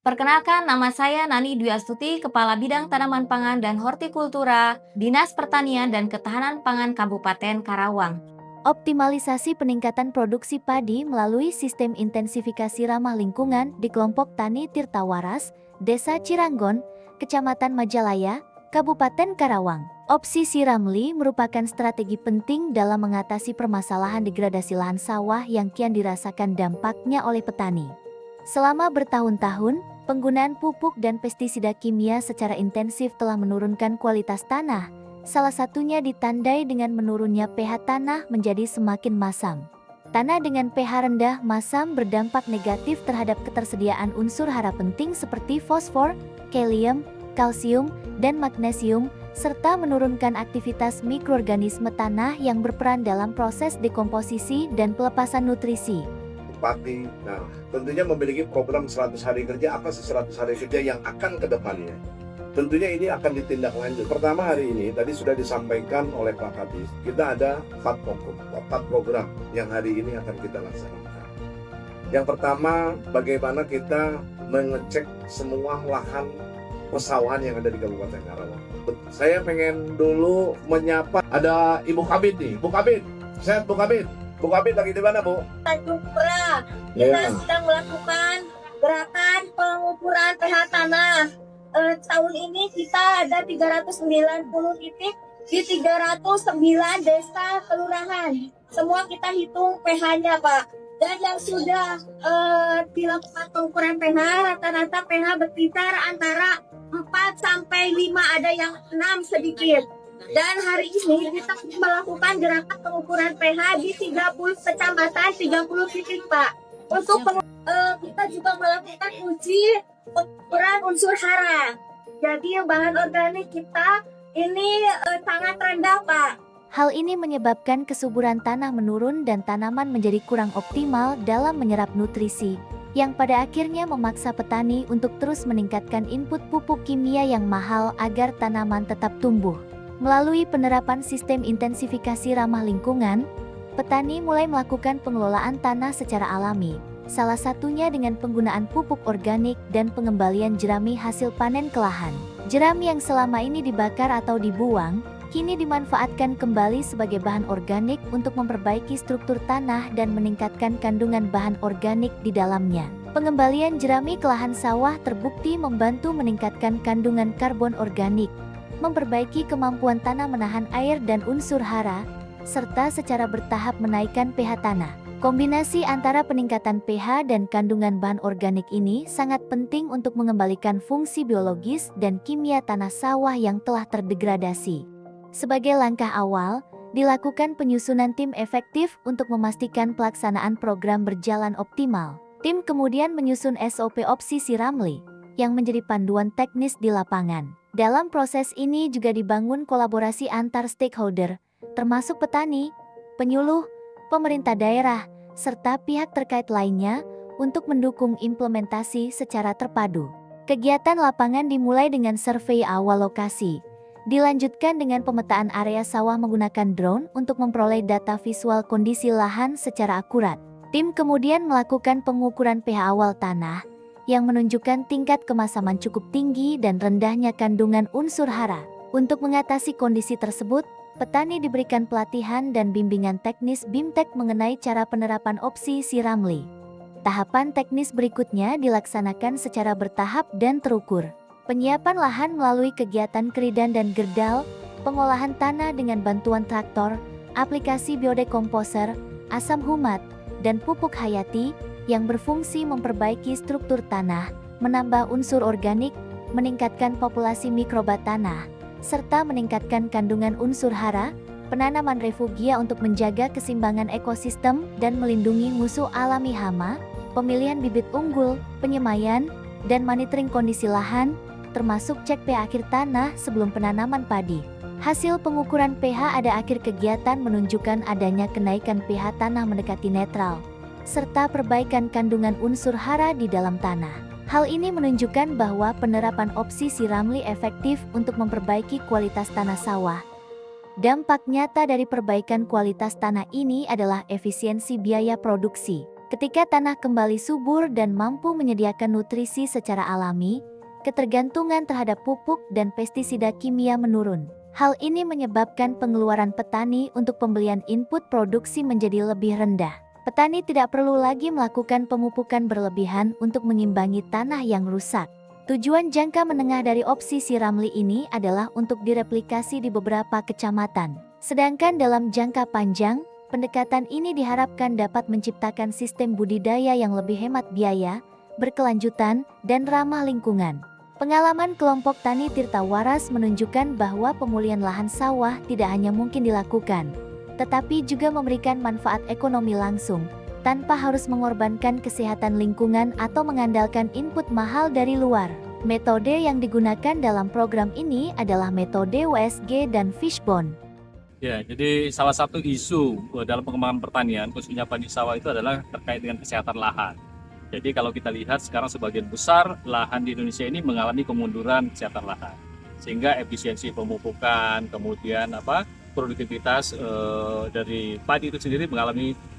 Perkenalkan, nama saya Nani Dwi Astuti, Kepala Bidang Tanaman Pangan dan Hortikultura, Dinas Pertanian dan Ketahanan Pangan Kabupaten Karawang. Optimalisasi peningkatan produksi padi melalui sistem intensifikasi ramah lingkungan di kelompok Tani Tirtawaras, Desa Ciranggon, Kecamatan Majalaya, Kabupaten Karawang. Opsi Siramli merupakan strategi penting dalam mengatasi permasalahan degradasi lahan sawah yang kian dirasakan dampaknya oleh petani. Selama bertahun-tahun, penggunaan pupuk dan pestisida kimia secara intensif telah menurunkan kualitas tanah. Salah satunya ditandai dengan menurunnya pH tanah menjadi semakin masam. Tanah dengan pH rendah masam berdampak negatif terhadap ketersediaan unsur hara penting seperti fosfor, kalium, kalsium, dan magnesium, serta menurunkan aktivitas mikroorganisme tanah yang berperan dalam proses dekomposisi dan pelepasan nutrisi. Bupati, nah tentunya memiliki program 100 hari kerja. Apa sih 100 hari kerja yang akan ke depannya? Tentunya ini akan ditindaklanjut. Pertama, hari ini tadi sudah disampaikan oleh Pak Kadis, kita ada 4 program yang hari ini akan kita laksanakan. Yang pertama, bagaimana kita mengecek semua lahan pesawahan yang ada di Kabupaten Karawang. Saya pengen dulu menyapa, ada Ibu Kabid nih. Bu Kabid, sehat Bu Kabid? Bu Kabid lagi di mana, Bu? Tanjung Pura. Kita sedang melakukan gerakan pengukuran pH tanah. Tahun ini kita ada 390 titik di 309 desa kelurahan. Semua kita hitung pH-nya, Pak. Dan yang sudah dilakukan pengukuran pH, rata-rata pH berkisar antara 4 sampai 5, ada yang 6 sedikit. Dan hari ini kita melakukan gerakan pengukuran pH di 30 kecamatan, 30 titik, Pak. Untuk kita juga melakukan uji pengukuran unsur hara. Jadi bahan organik kita ini sangat rendah, Pak. Hal ini menyebabkan kesuburan tanah menurun dan tanaman menjadi kurang optimal dalam menyerap nutrisi, yang pada akhirnya memaksa petani untuk terus meningkatkan input pupuk kimia yang mahal agar tanaman tetap tumbuh. Melalui penerapan sistem intensifikasi ramah lingkungan, petani mulai melakukan pengelolaan tanah secara alami, salah satunya dengan penggunaan pupuk organik dan pengembalian jerami hasil panen ke lahan. Jerami yang selama ini dibakar atau dibuang, kini dimanfaatkan kembali sebagai bahan organik untuk memperbaiki struktur tanah dan meningkatkan kandungan bahan organik di dalamnya. Pengembalian jerami ke lahan sawah terbukti membantu meningkatkan kandungan karbon organik, memperbaiki kemampuan tanah menahan air dan unsur hara, serta secara bertahap menaikkan pH tanah. Kombinasi antara peningkatan pH dan kandungan bahan organik ini sangat penting untuk mengembalikan fungsi biologis dan kimia tanah sawah yang telah terdegradasi. Sebagai langkah awal, dilakukan penyusunan tim efektif untuk memastikan pelaksanaan program berjalan optimal. Tim kemudian menyusun SOP opsi Siramli, yang menjadi panduan teknis di lapangan. Dalam proses ini juga dibangun kolaborasi antar stakeholder, termasuk petani, penyuluh, pemerintah daerah, serta pihak terkait lainnya untuk mendukung implementasi secara terpadu. Kegiatan lapangan dimulai dengan survei awal lokasi, dilanjutkan dengan pemetaan area sawah menggunakan drone untuk memperoleh data visual kondisi lahan secara akurat. Tim kemudian melakukan pengukuran pH awal tanah, yang menunjukkan tingkat kemasaman cukup tinggi dan rendahnya kandungan unsur hara. Untuk mengatasi kondisi tersebut, petani diberikan pelatihan dan bimbingan teknis BIMTEK mengenai cara penerapan opsi Siramli. Tahapan teknis berikutnya dilaksanakan secara bertahap dan terukur. Penyiapan lahan melalui kegiatan keridan dan gerdal, pengolahan tanah dengan bantuan traktor, aplikasi biodekomposer, asam humat, dan pupuk hayati, yang berfungsi memperbaiki struktur tanah, menambah unsur organik, meningkatkan populasi mikroba tanah, serta meningkatkan kandungan unsur hara, penanaman refugia untuk menjaga keseimbangan ekosistem dan melindungi musuh alami hama, pemilihan bibit unggul, penyemaian, dan monitoring kondisi lahan, termasuk cek pH akhir tanah sebelum penanaman padi. Hasil pengukuran pH pada akhir kegiatan menunjukkan adanya kenaikan pH tanah mendekati netral, serta perbaikan kandungan unsur hara di dalam tanah. Hal ini menunjukkan bahwa penerapan opsi Siramli efektif untuk memperbaiki kualitas tanah sawah. Dampak nyata dari perbaikan kualitas tanah ini adalah efisiensi biaya produksi, Ketika tanah kembali subur dan mampu menyediakan nutrisi secara alami, ketergantungan terhadap pupuk dan pestisida kimia menurun. Hal ini menyebabkan pengeluaran petani untuk pembelian input produksi menjadi lebih rendah. Petani tidak perlu lagi melakukan pemupukan berlebihan untuk mengimbangi tanah yang rusak. Tujuan jangka menengah dari opsi Siramli ini adalah untuk direplikasi di beberapa kecamatan. Sedangkan dalam jangka panjang, pendekatan ini diharapkan dapat menciptakan sistem budidaya yang lebih hemat biaya, berkelanjutan, dan ramah lingkungan. Pengalaman kelompok tani Tirta Waras menunjukkan bahwa pemulihan lahan sawah tidak hanya mungkin dilakukan, tetapi juga memberikan manfaat ekonomi langsung, tanpa harus mengorbankan kesehatan lingkungan atau mengandalkan input mahal dari luar. Metode yang digunakan dalam program ini adalah metode WSG dan Fishbone. Ya, jadi salah satu isu dalam pengembangan pertanian, khususnya padi sawah itu adalah terkait dengan kesehatan lahan. Jadi kalau kita lihat sekarang sebagian besar lahan di Indonesia ini mengalami kemunduran kesehatan lahan. Sehingga efisiensi pemupukan, kemudian produktivitas dari padi itu sendiri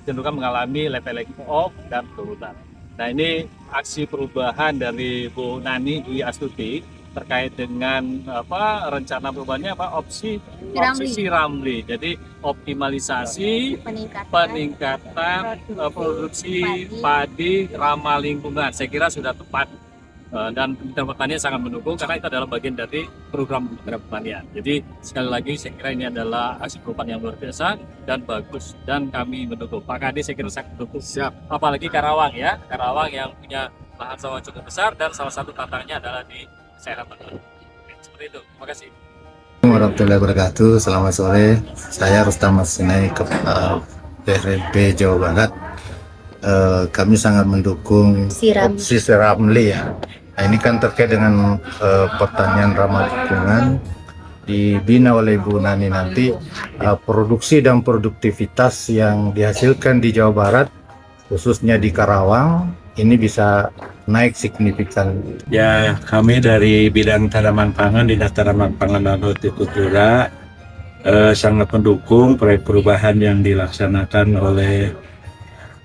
cenderung mengalami level off dan turunan. Nah, ini aksi perubahan dari Bu Nani Dwi Astuti terkait dengan rencana perubahannya opsi Siramli. Jadi optimalisasi peningkatan produksi padi ramah lingkungan. Saya kira sudah tepat dan Kementerian Pertanian sangat mendukung karena itu adalah bagian dari program Kementerian Pertanian. Jadi sekali lagi saya kira ini adalah aksi perubahan yang luar biasa dan bagus dan kami mendukung. Pak Kadi saya kira sangat mendukung. Siap. Apalagi Karawang ya, Karawang yang punya lahan sawah cukup besar dan salah satu tantangannya adalah di kesehatan. Seperti itu. Terima kasih. Warahmatullahi wabarakatuh. Selamat sore. Saya Rustam Marsinai, Kepala PRP Jawa Barat. Kami sangat mendukung opsi Siramli ya. Nah, ini kan terkait dengan pertanian ramah lingkungan dibina oleh Bu Nani nanti produksi dan produktivitas yang dihasilkan di Jawa Barat khususnya di Karawang ini bisa naik signifikan. Ya, kami dari bidang tanaman pangan, Dinas Tanaman Pangan dan Hortikultura sangat mendukung proyek perubahan yang dilaksanakan oleh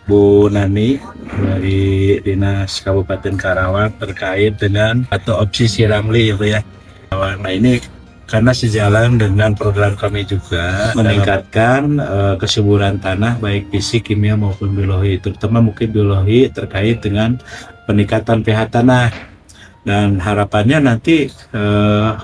Bu Nani dari Dinas Kabupaten Karawang terkait dengan atau opsi Siramli ya. Nah, ini karena sejalan dengan program kami juga meningkatkan kesuburan tanah baik fisik, kimia maupun biologi, terutama mungkin biologi terkait dengan peningkatan pH tanah, dan harapannya nanti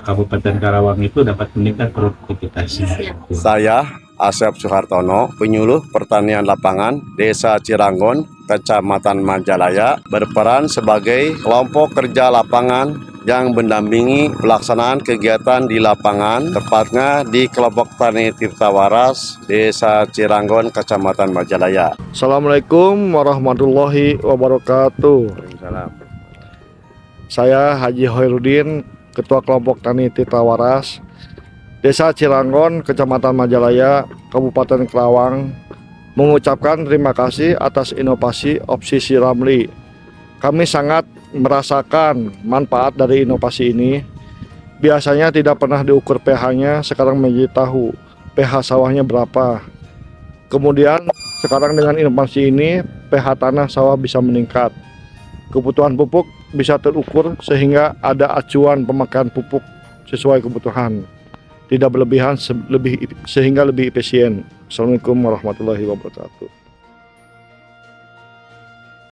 Kabupaten Karawang itu dapat meningkat produktivitasnya. Saya Asep Suhartono, penyuluh pertanian lapangan Desa Ciranggon, Kecamatan Majalaya, berperan sebagai kelompok kerja lapangan yang mendampingi pelaksanaan kegiatan di lapangan, tepatnya di kelompok tani Tirta Waras, Desa Ciranggon, Kecamatan Majalaya. Assalamualaikum warahmatullahi wabarakatuh. Saya Haji Hoirudin, Ketua Kelompok Tani Tirta Waras, Desa Ciranggon, Kecamatan Majalaya, Kabupaten Karawang, mengucapkan terima kasih atas inovasi opsi Siramli. Kami sangat merasakan manfaat dari inovasi ini. Biasanya tidak pernah diukur pH-nya, sekarang menjadi tahu pH sawahnya berapa. Kemudian sekarang dengan inovasi ini pH tanah sawah bisa meningkat. Kebutuhan pupuk bisa terukur sehingga ada acuan pemakaian pupuk sesuai kebutuhan. Tidak berlebihan sehingga lebih efisien. Assalamualaikum warahmatullahi wabarakatuh.